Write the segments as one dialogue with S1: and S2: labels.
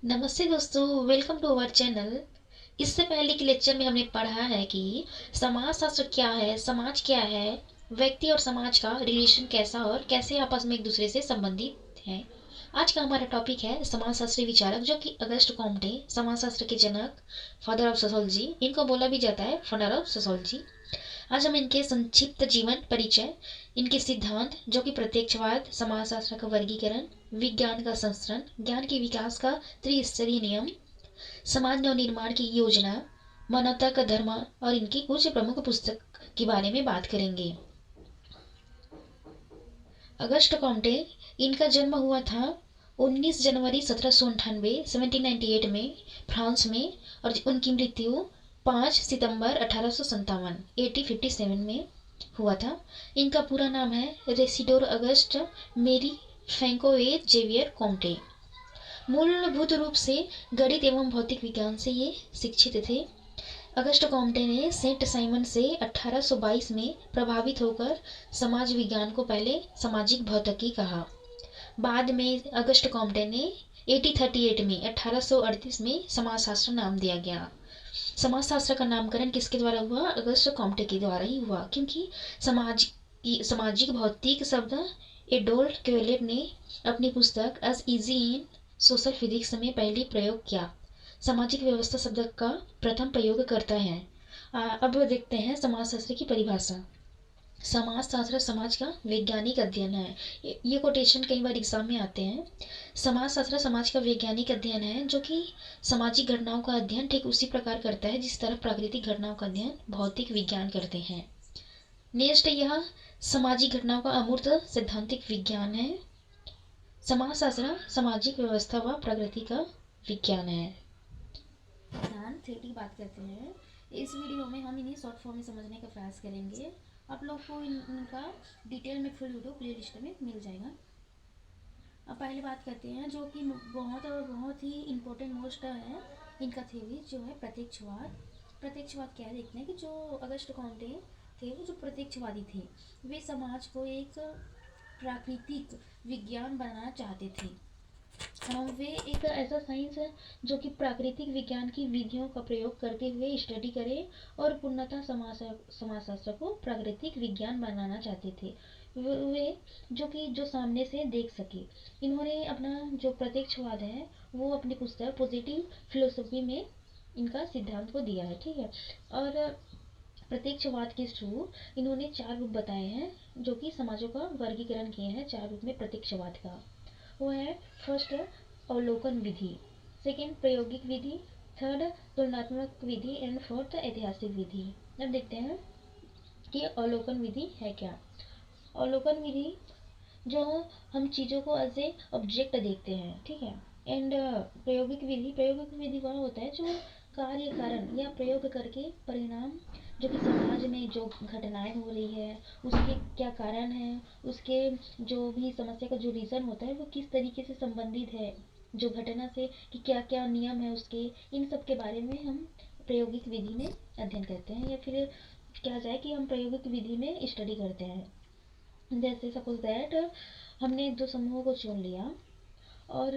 S1: नमस्ते दोस्तों, welcome to our channel. इससे पहले के लेक्चर में हमने पढ़ा है कि समाजशास्त्र क्या है, समाज क्या है, व्यक्ति और समाज का रिलेशन कैसा और कैसे आपस में एक दूसरे से संबंधित है। आज का हमारा टॉपिक है समाजशास्त्री विचारक, जो कि अगस्ट कॉम्टे, समाजशास्त्र के जनक, फादर ऑफ सोशोलॉजी, इनको बोला भी जाता है फादर ऑफ सोशोलॉजी। आज हम इनके संक्षिप्त जीवन परिचय, इनके सिद्धांत जो कि प्रत्यक्षवाद, समाजशास्त्र का वर्गीकरण, विज्ञान का संस्करण, ज्ञान के विकास का त्रिस्तरीय नियम, समाज नवनिर्माण की योजना, मानवता का धर्म और इनकी कुछ प्रमुख पुस्तक के बारे में बात करेंगे। अगस्ट कॉम्टे, इनका जन्म हुआ था 19 जनवरी 1798 1798 में फ्रांस में, और उनकी मृत्यु 5 सितंबर 1857 1857 में हुआ था। इनका पूरा नाम है रेसिडोर अगस्ट मेरी फ्रैंकोवेज जेवियर कॉम्टे। मूलभूत रूप से गणित एवं भौतिक विज्ञान से ये शिक्षित थे। अगस्ट कॉम्टे ने सेंट साइमन से 1822 में प्रभावित होकर समाज विज्ञान को पहले सामाजिक भौतिकी कहा। बाद में अगस्ट कॉम्टे ने 1838 में 1838 में समाजशास्त्र नाम दिया गया। समाजशास्त्र का नामकरण किसके द्वारा हुआ? अगस्ट कॉम्टे के द्वारा ही हुआ, क्योंकि सामाजिक भौतिक शब्द एडोल्फ क्वेलेट ने अपनी पुस्तक essay in social physics में पहले प्रयोग किया। सामाजिक व्यवस्था शब्द का प्रथम प्रयोग करता है। अब देखते हैं समाजशास्त्र की परिभाषा। समाजशास्त्र समाज का वैज्ञानिक अध्ययन है। ये कोटेशन कई बार एग्जाम में आते हैं। समाजशास्त्र समाज का वैज्ञानिक अध्ययन है, जो कि सामाजिक घटनाओं का अध्ययन ठीक उसी प्रकार करता है जिस तरह प्राकृतिक घटनाओं का अध्ययन भौतिक विज्ञान करते हैं। नेक्स्ट, यह सामाजिक घटनाओं का अमूर्त सैद्धांतिक विज्ञान है। समाजशास्त्र सामाजिक व्यवस्था व प्रकृति का विज्ञान है। ध्यान थ्योरी की बात करते हैं। इस वीडियो में हम इन्हें शॉर्ट फॉर्म में समझने का प्रयास करेंगे। आप लोग को इनका डिटेल में फुल वीडियो प्ले लिस्ट में मिल जाएगा। अब पहले बात करते हैं, जो कि बहुत ही इम्पोर्टेंट मोस्ट है इनका थ्योरी, जो है प्रत्यक्षवाद। प्रत्यक्षवाद क्या है, देखते हैं कि जो अगस्ट कॉम्टे थे वो जो प्रत्यक्षवादी थे, वे समाज को एक प्राकृतिक विज्ञान बनाना चाहते थे। वे एक ऐसा साइंस है जो कि प्राकृतिक विज्ञान की विधियों का प्रयोग करते हुए स्टडी करे और पूर्णतः समाजशास्त्र को प्राकृतिक विज्ञान बनाना चाहते थे। वे जो सामने से देख सके। इन्होंने अपना जो प्रत्यक्षवाद है वो अपनी पुस्तक पॉजिटिव फिलोसफी में इनका सिद्धांत को दिया है, ठीक है। और प्रत्यक्षवाद के थ्रू इन्होंने 4 रूप बताए हैं, जो कि समाजों का वर्गीकरण किए हैं 4 रूप में प्रत्यक्षवाद का। वो है फर्स्ट अवलोकन विधि, सेकंड प्रायोगिक विधि, थर्ड तुलनात्मक विधि एंड फोर्थ ऐतिहासिक विधि। अब देखते हैं कि अवलोकन विधि है क्या। अवलोकन विधि जो हम चीज़ों को एज ए ऑब्जेक्ट देखते हैं, ठीक है। एंड प्रायोगिक विधि वह होता है जो कार्य कारण या प्रयोग करके परिणाम, जो कि समाज में जो घटनाएं हो रही है उसके क्या कारण है, उसके जो भी समस्या का जो रीज़न होता है वो किस तरीके से संबंधित है जो घटना से, कि क्या क्या नियम है उसके, इन सब के बारे में हम प्रायोगिक विधि में अध्ययन करते हैं, या फिर कहा जाए कि हम प्रायोगिक विधि में स्टडी करते हैं। जैसे सपोज दैट हमने 2 समूहों को चुन लिया और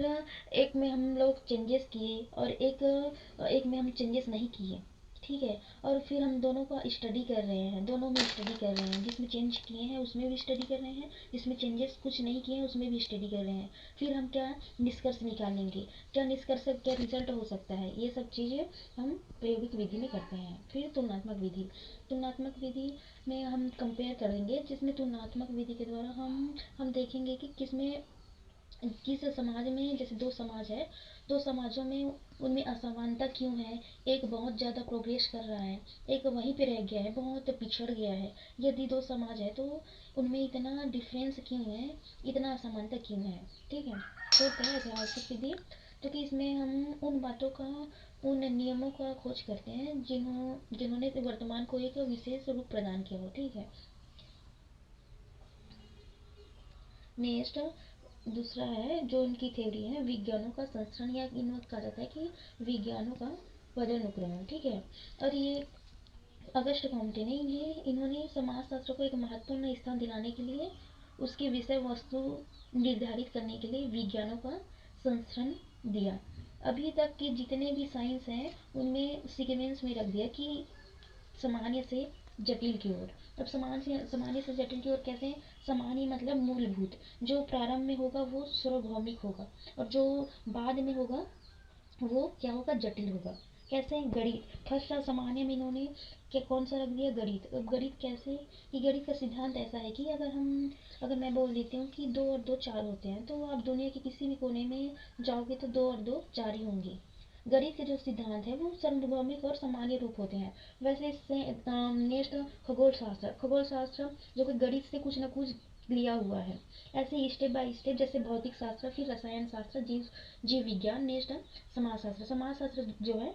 S1: एक में हम लोग चेंजेस किए और एक में हम चेंजेस नहीं किए, ठीक है। और फिर हम दोनों का स्टडी कर रहे हैं, दोनों में स्टडी कर रहे हैं, जिसमें चेंज किए हैं उसमें भी स्टडी कर रहे हैं, जिसमें चेंजेस कुछ नहीं किए हैं उसमें भी स्टडी कर रहे हैं। फिर हम क्या निष्कर्ष निकालेंगे, क्या निष्कर्ष, क्या रिजल्ट हो सकता है, ये सब चीज़ें हम प्रायोगिक विधि में करते हैं। फिर तुलनात्मक विधि, तुलनात्मक विधि में हम कंपेयर करेंगे, जिसमें तुलनात्मक विधि के द्वारा हम देखेंगे कि किस समाज में, जैसे 2 समाज है, 2 समाजों में उनमें असमानता क्यों है, एक बहुत ज़्यादा प्रोग्रेस कर रहा है, एक वहीं पे रह गया है, बहुत पिछड़ गया है। यदि 2 समाज है तो उनमें इतना डिफरेंस क्यों है, इतना असमानता क्यों है, ठीक है। तो है ऐतिहासिक विधि, तो कि इसमें हम उन बातों का, उन नियमों का खोज करते हैं जिन्होंने वर्तमान को एक विशेष रूप प्रदान किया हो, ठीक है। नेक्स्ट, दूसरा है जो इनकी थ्योरी है विज्ञानों का संस्करण, या इन्हें कहा जाता है कि विज्ञानों का पदानुक्रमण, ठीक है। और ये अगस्ट कॉम्टे ने इन्होंने समाजशास्त्र को एक महत्वपूर्ण स्थान दिलाने के लिए, उसकी विषय वस्तु निर्धारित करने के लिए विज्ञानों का संस्करण दिया। अभी तक के जितने भी साइंस हैं उनमें सीक्वेंस में रख दिया कि सामान्य से जटिल की ओर। अब सामान्य से जटिल की ओर कैसे? सामान्य मतलब मूलभूत, जो प्रारंभ में होगा वो सार्वभौमिक होगा, और जो बाद में होगा वो क्या होगा? जटिल होगा। कैसे? गणित फर्स्ट सामान्य में इन्होंने क्या कौन सा रख दिया? गणित। अब गणित कैसे? कि गणित का सिद्धांत ऐसा है कि अगर मैं बोल देती हूँ कि 2 और 2 4 होते हैं, तो आप दुनिया के किसी भी कोने में जाओगे तो 2 और 2 4 ही होंगे। गणित के जो सिद्धांत है वो सार्वभौमिक और सामान्य रूप होते हैं। वैसे इससे नेक्स्ट खगोल शास्त्र जो कि गणित से कुछ ना कुछ लिया हुआ है। ऐसे ही स्टेप बाय स्टेप, जैसे भौतिक शास्त्र, फिर रसायन शास्त्र, जीव विज्ञान, नेक्स्ट समाजशास्त्र जो है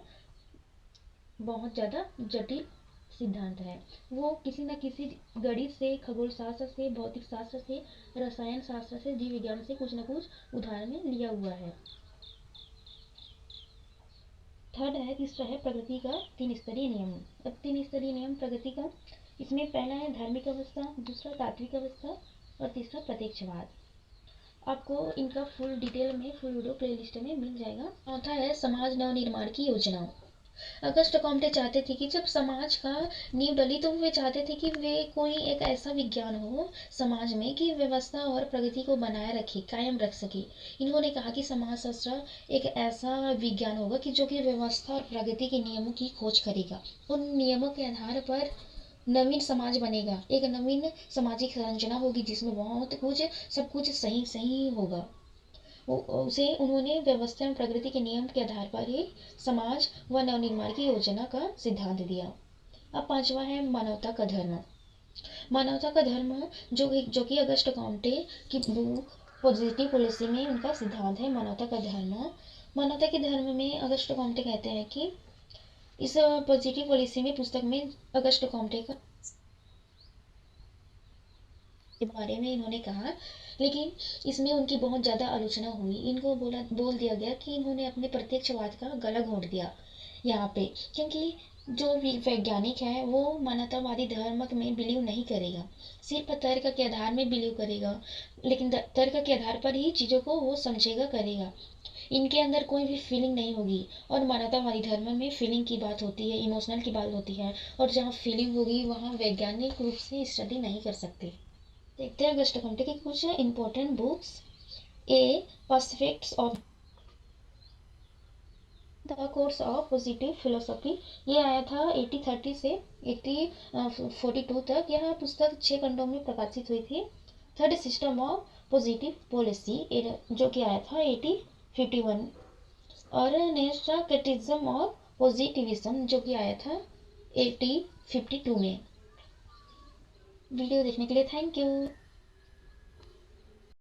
S1: बहुत ज़्यादा जटिल सिद्धांत है। वो किसी न किसी गणित से, खगोल शास्त्र से, भौतिक शास्त्र से, रसायन शास्त्र से, जीव विज्ञान से कुछ न कुछ उदाहरण में लिया हुआ है। थर्ड है, तीसरा है प्रगति का 3 स्तरीय नियम। अब 3 स्तरीय नियम प्रगति का, इसमें पहला है धार्मिक अवस्था, दूसरा तात्विक अवस्था, और तीसरा प्रत्यक्षवाद। आपको इनका फुल डिटेल में फुल वीडियो प्लेलिस्ट में मिल जाएगा। चौथा है समाज नवनिर्माण की योजना। अगस्ट कॉम्टे चाहते थे कि जब समाज का नींव डली तो वे चाहते थे कि वे कोई एक ऐसा विज्ञान हो समाज में कि व्यवस्था और प्रगति को बनाए रखे, कायम रख सके। इन्होंने कहा कि समाजशास्त्र एक ऐसा विज्ञान होगा कि जो कि व्यवस्था और प्रगति के नियमों की खोज करेगा। उन नियमों के आधार पर नवीन समाज बनेगा, एक नवीन सामाजिक संरचना होगी जिसमें बहुत कुछ, सब कुछ सही सही होगा। उसे उन्होंने व्यवस्था एवं प्रकृति के नियम के आधार पर ही समाज व नवनिर्माण की योजना का सिद्धांत दिया। अब पांचवा है मानवता का धर्म। मानवता का धर्म जो कि अगस्ट कॉम्टे की बुक पॉजिटिव पॉलिसी में उनका सिद्धांत है मानवता का धर्म। मानवता के धर्म में अगस्ट कॉम्टे कहते हैं कि इस पॉजिटिव पॉलिसी में पुस्तक में अगस्ट कॉम्टे का के बारे में इन्होंने कहा, लेकिन इसमें उनकी बहुत ज़्यादा आलोचना हुई। इनको बोल दिया गया कि इन्होंने अपने प्रत्यक्षवाद का गला घोंट दिया यहाँ पे, क्योंकि जो वैज्ञानिक है वो मानवतावादी धर्म में बिलीव नहीं करेगा, सिर्फ तर्क के आधार में बिलीव करेगा, लेकिन तर्क के आधार पर ही चीज़ों को वो समझेगा, करेगा। इनके अंदर कोई भी फीलिंग नहीं होगी, और मानवतावादी धर्म में फीलिंग की बात होती है, इमोशनल की बात होती है, और जहाँ फीलिंग होगी वहाँ वैज्ञानिक रूप से स्टडी नहीं कर सकते। देखते हैं अगस्ट कॉम्टे की कुछ important books. A prospects of the course of positive philosophy, ये आया था 1830 से 1842 तक। यह पुस्तक 6 खंडों में प्रकाशित हुई थी। Third system of positive policy जो कि आया था 1851, और नेक्स्ट कैटेकिज्म ऑफ पॉजिटिविज्म जो कि आया था 1852 में। वीडियो देखने के लिए थैंक यू।